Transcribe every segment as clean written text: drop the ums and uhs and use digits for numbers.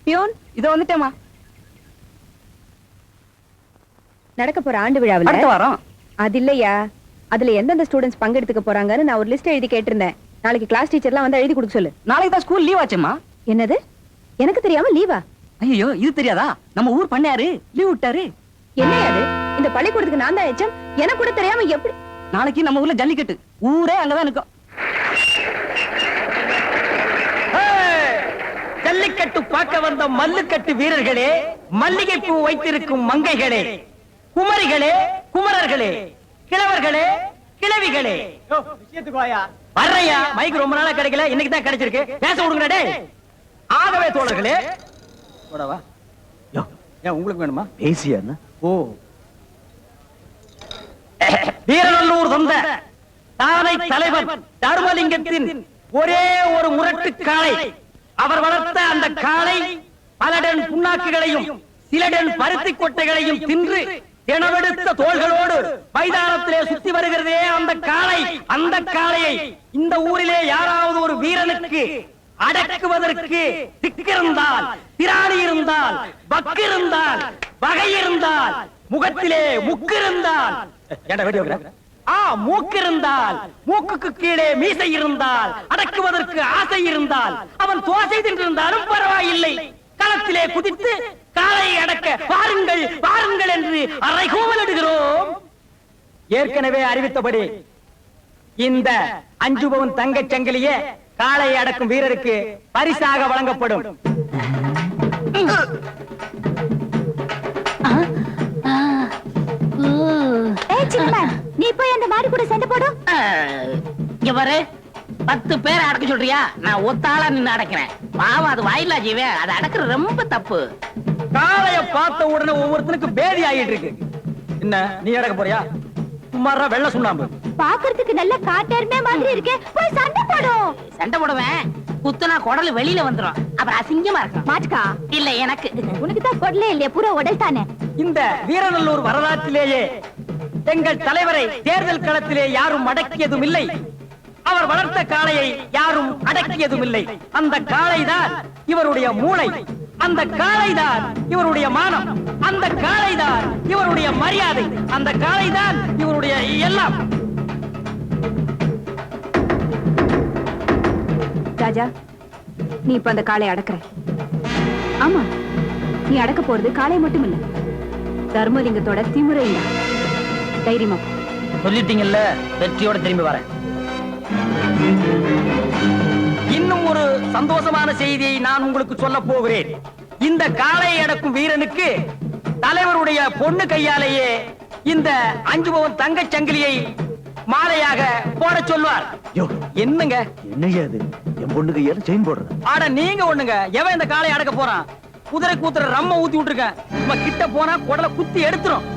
Peon இத வந்துட்டேமா. நடக்க போற ஆண்டு விழாவில் அடுத்த வாரம். அது இல்லையா, அதுல எந்தெந்த ஸ்டூடெண்ட்ஸ் பங்கெடுத்துக்க போறாங்கன்னு நான் ஒரு லிஸ்ட் எழுதி கேட்டிருந்தேன். நாளைக்கு கிளாஸ் டீச்சர்லாம் வந்து எழுதி கொடுக்க சொல்லு. நாளைக்கு தான் ஸ்கூல் லீவ் ஆச்சுமா. என்னது, எனக்கு தெரியாம லீவா? ஐயோ, இது தெரியாதா? நம்ம ஊர் பண்ணையாரு லீவ் விட்டாரு. என்ன அது? இந்த பள்ளிக்கூடத்துக்கு நான் தான் எச்சம், எனக்கு கூட தெரியாம எப்படி? நாளைக்கு நம்ம ஊர்ல ஜல்லிக்கட்டு, ஊரே அங்கதான் இருக்கும். ஜல்லிக்கட்டு பார்க்க வந்த மல்லுக்கட்டு வீரர்களே, மல்லிகை பூ வைத்திருக்கும் மங்கைகளே, குமரிகளே, குமரர்களே, கிழவர்களே, கிழவிகளே, வர்றையா மைக் ரொம்ப நாளா கிடைக்கல, இன்னைக்கு தான் கிடைச்சிருக்கு, பேச விடுங்க டேய். ஆகவே தோழர்களே, போடவா யோ, ஏன் உங்களுக்கு வேணுமா? பேசியா? ஓ, வீரநல்லூர் வந்த தானை தலைவர் தர்மலிங்கத்தின் ஒரே ஒரு முரட்டு காளை, அவர் வளர்த்த அந்த காளை பல டன் புண்ணாக்குகளையும் சில டன் பருத்தி கொட்டைகளையும் தின்று தினவெடுத்த தோள்களோடு மைதானத்திலே சுத்தி வருகிறதே அந்த காளை. அந்த காளையை இந்த ஊரிலே யாராவது ஒரு வீரனுக்கு அடக்குவதற்கு திக்கிருந்தால், திராணி இருந்தால், பக்கு இருந்தால், வகை இருந்தால், முகத்திலே முக்கு இருந்தால், மூக்கு இருந்தால், மூக்குக்கு கீழே மீசை இருந்தால், அடக்குவதற்கு ஆசை இருந்தால், அவன் தோசை தின்றிருந்தாலும் பரவாயில்லை, களத்திலே குதித்து காலை அடக்க வாருங்கள் வாருங்கள் என்று அறைகூவலிடுகிறோம். ஏற்கனவே அறிவித்தபடி இந்த 5 பவுன் தங்கச் சங்கிலியே காளை அடக்கும் வீரருக்கு பரிசாக வழங்கப்படும். நீ போய் அந்த மாடு கூட சண்டை போடும். இங்க பாரு, 10 பேரை அடக்க சொல்றியா? நான் ஒத்தாளா நின்னு அடக்கிறேன். பாவம், அது வாயிலா ஜீவே, அதை அடக்குறது ரொம்ப தப்பு. காளைய பார்த்த உடனே ஒவ்வொருத்தனுக்கு பேதி ஆகிட்டு இருக்கு. என்ன நீ அடக்க போறியா? சும்மாரா வெள்ள சுண்ணாம்பு. பாக்குறதுக்கு நல்ல காட்டெருமை மாதிரி இருக்கே, போய் சண்டை போடும். சண்டை போடுவேன், குத்துனா குடல் வெளியில வந்துரும், அப்புறம் அசிங்கமா இருக்கும். மாட்டுக்கா இல்ல எனக்கு. உனக்கு தான் கொடலே இல்லையா, பூரா உடல் தானே. இந்த வீரநல்லூர் வரலாற்றிலேயே எங்கள் தலைவரை தேர்தல் களத்திலே யாரும் அடக்கியதும் இல்லை, அவர் வளர்த்த காளையை யாரும் அடக்கியதும் இல்லை. அந்த காளைதான் இவருடைய மூளை, அந்த காளைதான் இவருடைய மானம், அந்த காளைதான் இவருடைய மரியாதை, அந்த காளைதான் இவருடைய எல்லாம். ராஜா, நீ இப்ப அந்த காளை அடக்குற. ஆமா, நீ அடக்க போறது காளை மட்டும் இல்ல, தர்மலிங்கத்தோட திமுறையும். தைரியமா சொல்லிட்டீங்கல்ல, வெற்றியோட திரும்பி வரேன். இன்னும் ஒரு சந்தோஷமான செய்தியை நான் உங்களுக்கு சொல்ல போகிறேன். இந்த காளை அடக்கும் வீரனுக்கு தலைவருடைய பொண்ணு கையாலேயே இந்த 5 பவுன் தங்கச் சங்கிலியை மாலையாக போட சொல்வார். என்னங்க என்னையா அது? என் பொண்ணு கையால செயின் போடுற? ஆட நீங்க ஒண்ணுங்க, எவன் இந்த காளை அடக்க போறான்? குதிரை கூத்துற ரம்ம ஊத்தி விட்டுருக்கேன், நம்ம கிட்ட போனா குடலை குத்தி எடுத்துரும்.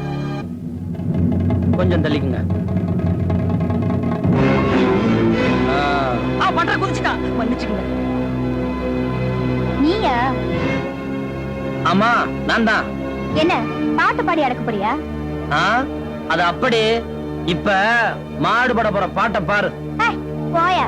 கொஞ்சம் தள்ளிக்குங்க. பண்ற குதிச்சுட்டான், மன்னிச்சுக்குங்க. நீயா? ஆமா, நான் தான். என்ன பாட்டு பாடி அடக்க போறியா? அது அப்படி. இப்ப மாடு பட போற பாட்டை பாரு. போயா.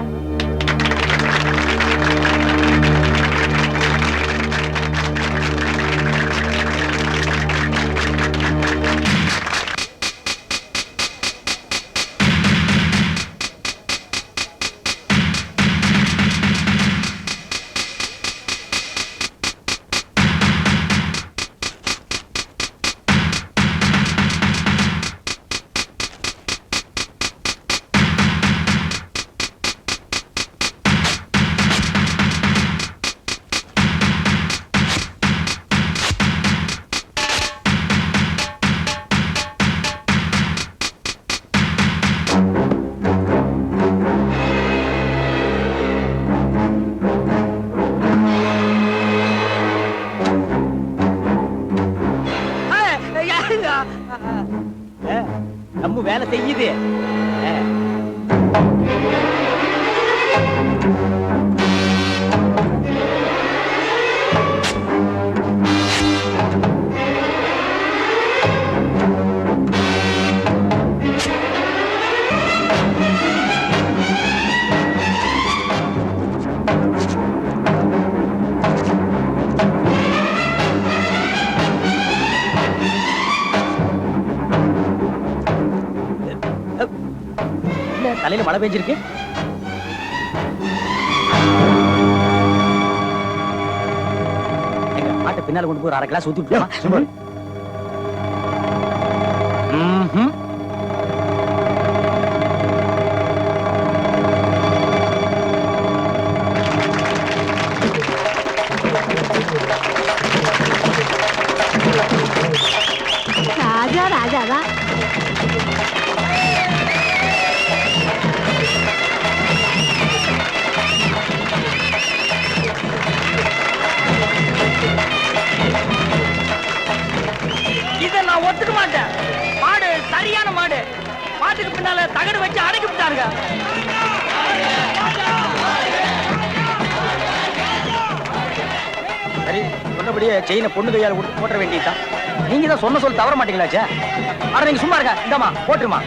நம்ம வேலை செய்யுது. காலையில மழை பெஞ்சிருக்கு. எங்க மாட்டை பின்னால கொண்டு போய் ஒரு 1/2 கிளாஸ் ஊத்தி விட்டுமா? சும்மா ராஜா ராஜாவா இத நான் ஒத்துக்க மாட்டேன். மாடு சரியான மாடு. மாட்டுக்கு பின்னால தகடு வச்சு அடக்கி விட்டாருங்க. சரி, சொன்னபடியே செயினை பொண்ணு கையால கொடுத்து போட்ட வேண்டியதுதான். நீங்க தான் சொன்ன சொல்ல தவற மாட்டீங்களாச்சே. அட நீங்க சும்மா இருக்க. இந்தமா போட்டுருமா.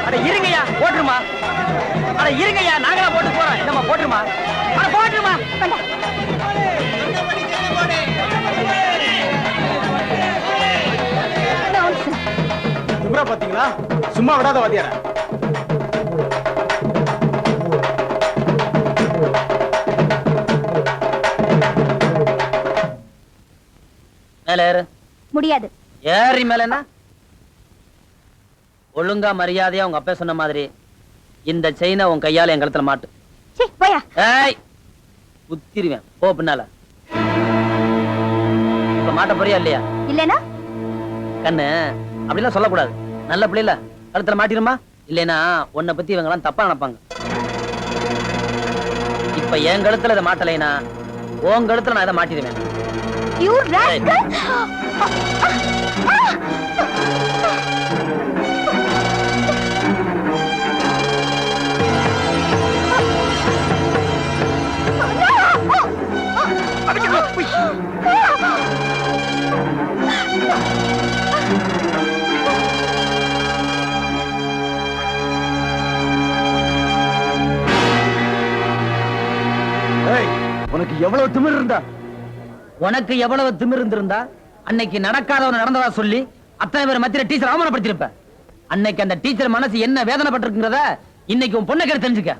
அட இருங்கய்யா, போட்டுருமா. அட இருங்கய்யா, நாங்களா போட்டு போறோம். இந்தமா போட்டுருமா. அட போட்டுருமா. திமிரா பாத்தீங்களா? சும்மா விடாத வாத்தியார. மேல ஏறு. முடியாது. ஏறி மேல என்ன? ஒழுங்கா மரியாதையா உங்க அப்பா சொன்ன மாதிரி இந்த செயினை உன் கையால என் கழுத்துல மாட்டு. சீ போயா. ஏய், குத்திருவேன். போ பின்னால. இப்ப மாட்ட போறியா இல்லையா? இல்லனா கண்ணு அப்படிலாம் சொல்லக்கூடாது. நல்ல பிள்ளைல கழுத்துல மாட்டிருமா? இல்லைன்னா உன்னை பத்தி இவங்க எல்லாம் தப்பா நினைப்பாங்க. இப்ப என் கழுத்துல இதை மாட்டலைனா உன் கழுத்துல நான் இதை மாட்டிடுவேன். You rascal. உனக்கு எவ்வளவு திமிர் இருந்தா? உனக்கு எவ்வளவு திமிர் இருந்திருந்தா அன்னைக்கு நடக்காதவன நடந்ததா சொல்லி அத்தனை பேர் மத்தியில டீச்சர் அவமானப்படுத்திருப்ப. அன்னைக்கு அந்த டீச்சர் மனசு என்ன வேதனைப்பட்டிருக்கிறத இன்னைக்கு உன் பொண்ணை கேட்டு தெரிஞ்சுக்க.